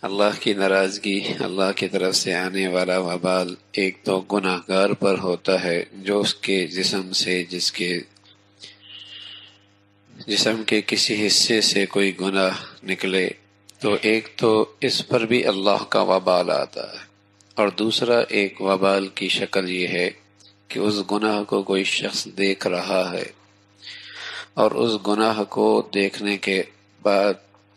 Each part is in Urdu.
اللہ کی ناراضگی، اللہ کی طرف سے آنے والا وبال ایک تو گناہ گار پر ہوتا ہے جو اس کے جسم کے کسی حصے سے کوئی گناہ نکلے، تو ایک تو اس پر بھی اللہ کا وبال آتا ہے، اور دوسرا ایک وبال کی شکل یہ ہے کہ اس گناہ کو کوئی شخص دیکھ رہا ہے، اور اس گناہ کو دیکھنے کے بعد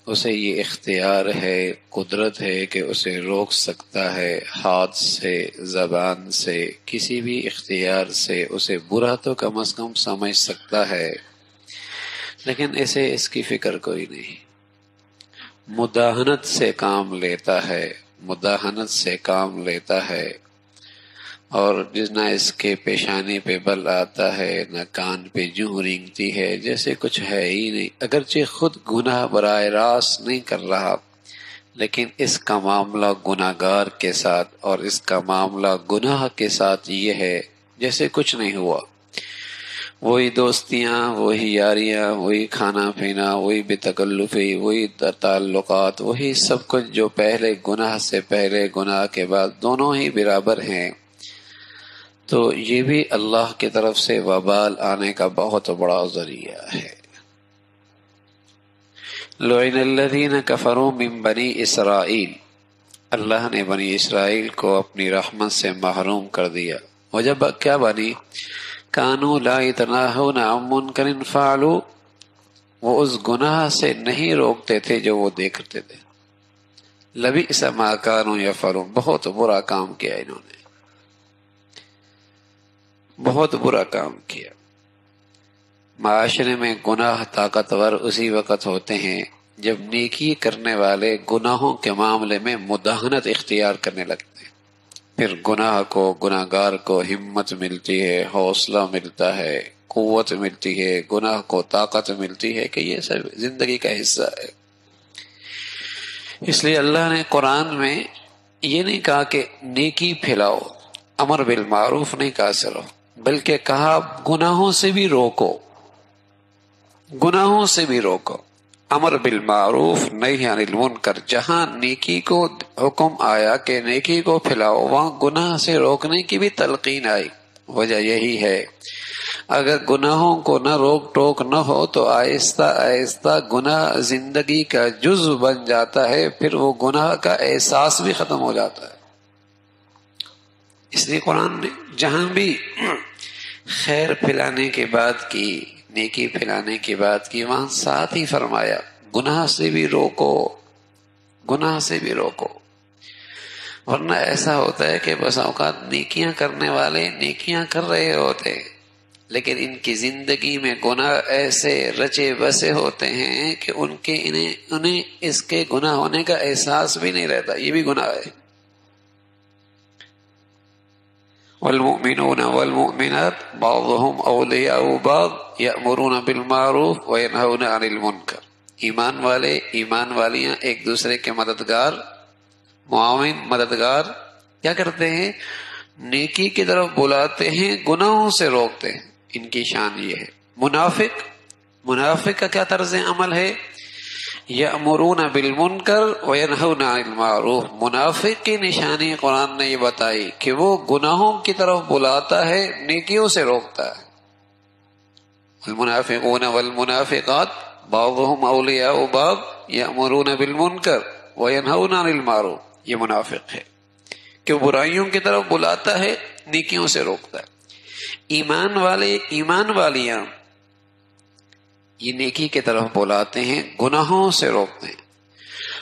اسے یہ اختیار ہے، قدرت ہے کہ اسے روک سکتا ہے، ہاتھ سے، زبان سے، کسی بھی اختیار سے اسے برا تو کم از کم سمجھ سکتا ہے، لیکن اسے اس کی فکر کوئی نہیں، مداہنت سے کام لیتا ہے، اور نہ اس کے پیشانی پہ بل آتا ہے، نہ کان پہ جوں رینگتی ہے، جیسے کچھ ہے ہی نہیں، اگرچہ خود گناہ براہ راست نہیں کر رہا، لیکن اس کا معاملہ گناہ گار کے ساتھ اور اس کا معاملہ گناہ کے ساتھ یہ ہے جیسے کچھ نہیں ہوا، وہی دوستیاں، وہی یاریاں، وہی کھانا پینا، وہی بے تکلفی، وہی تعلقات، وہی سب کچھ جو پہلے گناہ سے پہلے گناہ کے بعد دونوں ہی برابر ہیں، تو یہ بھی اللہ کی طرف سے وبال آنے کا بہت بڑا ذریعہ ہے۔ لعن الذین کفروا من بنی اسرائیل، اللہ نے بنی اسرائیل کو اپنی رحمت سے محروم کر دیا، وجہ کیا بنی؟ کانوا لا یتناہون عن منکر فعلوا، وہ اس گناہ سے نہیں روکتے تھے جو وہ دیکھتے تھے، لبئس ما کانوا یفعلون، بہت برا کام کیا انہوں نے، بہت برا کام کیا۔ معاشرے میں گناہ طاقتور اسی وقت ہوتے ہیں جب نیکی کرنے والے گناہوں کے معاملے میں مداہنت اختیار کرنے لگتے ہیں، پھر گناہ کو، گناہ گار کو ہمت ملتی ہے، حوصلہ ملتا ہے، قوت ملتی ہے، گناہ کو طاقت ملتی ہے کہ یہ سب زندگی کا حصہ ہے۔ اس لیے اللہ نے قرآن میں یہ نہیں کہا کہ نیکی پھیلاؤ، امر بالمعروف نہیں کہا صرف، بلکہ کہا گناہوں سے بھی روکو، گناہوں سے بھی روکو، امر بالمعروف نہی عن المنکر، جہاں نیکی کو حکم آیا کہ نیکی کو پھیلاؤ، وہاں گناہ سے روکنے کی بھی تلقین آئی۔ وجہ یہی ہے اگر گناہوں کو نہ روک ٹوک نہ ہو تو آہستہ آہستہ گناہ زندگی کا جزو بن جاتا ہے، پھر وہ گناہ کا احساس بھی ختم ہو جاتا ہے۔ اس لیے قرآن نے جہاں بھی خیر پھیلانے کے بعد کی، نیکی پھیلانے کی بات کی، وہاں ساتھ ہی فرمایا گناہ سے بھی روکو، گناہ سے بھی روکو، ورنہ ایسا ہوتا ہے کہ بس اوقات نیکیاں کرنے والے نیکیاں کر رہے ہوتے، لیکن ان کی زندگی میں گناہ ایسے رچے بسے ہوتے ہیں کہ انہیں اس کے گناہ ہونے کا احساس بھی نہیں رہتا، یہ بھی گناہ ہے۔ والمؤمنون والمؤمنات بعضهم اولیاء بعض یأمرون بالمعروف وینہون عن المنکر، ایمان والے، ایمان والیاں ایک دوسرے کے مددگار، معاون، مددگار، کیا کرتے ہیں؟ نیکی کی طرف بلاتے ہیں، گناہوں سے روکتے ہیں، ان کی شان یہ ہے۔ منافق کا کیا طرز عمل ہے؟ یأمرون بالمنکر وینہون عن المعروف، منافق کی نشانی قرآن نے یہ بتائی کہ وہ گناہوں کی طرف بلاتا ہے، نیکیوں سے روکتا ہے۔ المنافقون والمنافقات بعضهم اولیاء بعض یأمرون بالمنکر وینہون عن المعروف، یہ منافق ہے کہ وہ برائیوں کی طرف بلاتا ہے، نیکیوں سے روکتا ہے۔ ایمان والے، ایمان والیاں یہ نیکی کی طرف بلاتے ہیں، گناہوں سے روکتے ہیں۔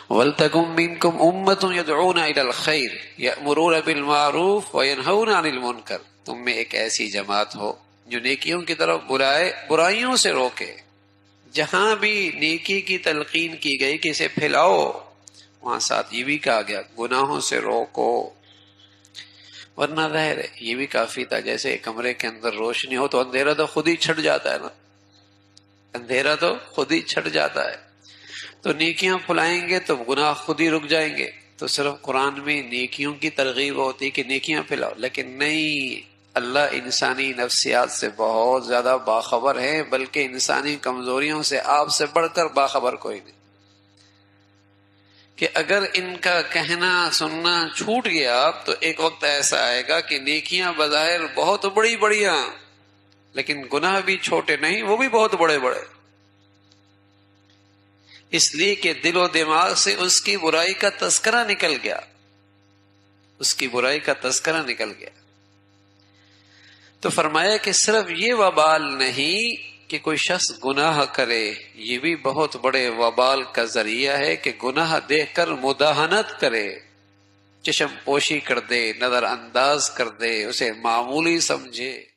وَلْتَكُن مِّنكُمْ أُمَّةٌ يَدْعُونَ إِلَى الْخَيْرِ يَأْمُرُونَ بِالْمَعْرُوفِ وَيَنْهَوْنَ عَنِ الْمُنكَرِ، تم میں ایک ایسی جماعت ہو جو نیکیوں کی طرف بلائے، برائیوں سے روکے۔ جہاں بھی نیکی کی تلقین کی گئی کہ اسے پھیلاؤ، وہاں ساتھ یہ بھی کہا گیا گناہوں سے روکو، ورنہ ظاہر ہے یہ بھی کافی تھا، جیسے کمرے کے اندر روشنی ہو تو اندھیرا تو خود ہی چھٹ جاتا ہے نا، اندھیرا تو خود ہی چھٹ جاتا ہے، تو نیکیاں پھلائیں گے تو گناہ خود ہی رک جائیں گے۔ تو صرف قرآن میں نیکیوں کی ترغیب ہوتی کہ نیکیاں پھیلاؤ، لیکن نہیں، اللہ انسانی نفسیات سے بہت زیادہ باخبر ہے، بلکہ انسانی کمزوریوں سے آپ سے بڑھ کر باخبر کوئی نہیں۔ کہ اگر ان کا کہنا سننا چھوٹ گیا تو ایک وقت ایسا آئے گا کہ نیکیاں بظاہر بہت بڑی بڑیاں لیکن گناہ بھی چھوٹے نہیں، وہ بھی بہت بڑے بڑے، اس لیے کہ دل و دماغ سے اس کی برائی کا تذکرہ نکل گیا، اس کی برائی کا تذکرہ نکل گیا۔ تو فرمایا کہ صرف یہ وبال نہیں کہ کوئی شخص گناہ کرے، یہ بھی بہت بڑے وبال کا ذریعہ ہے کہ گناہ دیکھ کر مداہنت کرے، چشم پوشی کر دے، نظر انداز کر دے، اسے معمولی سمجھے۔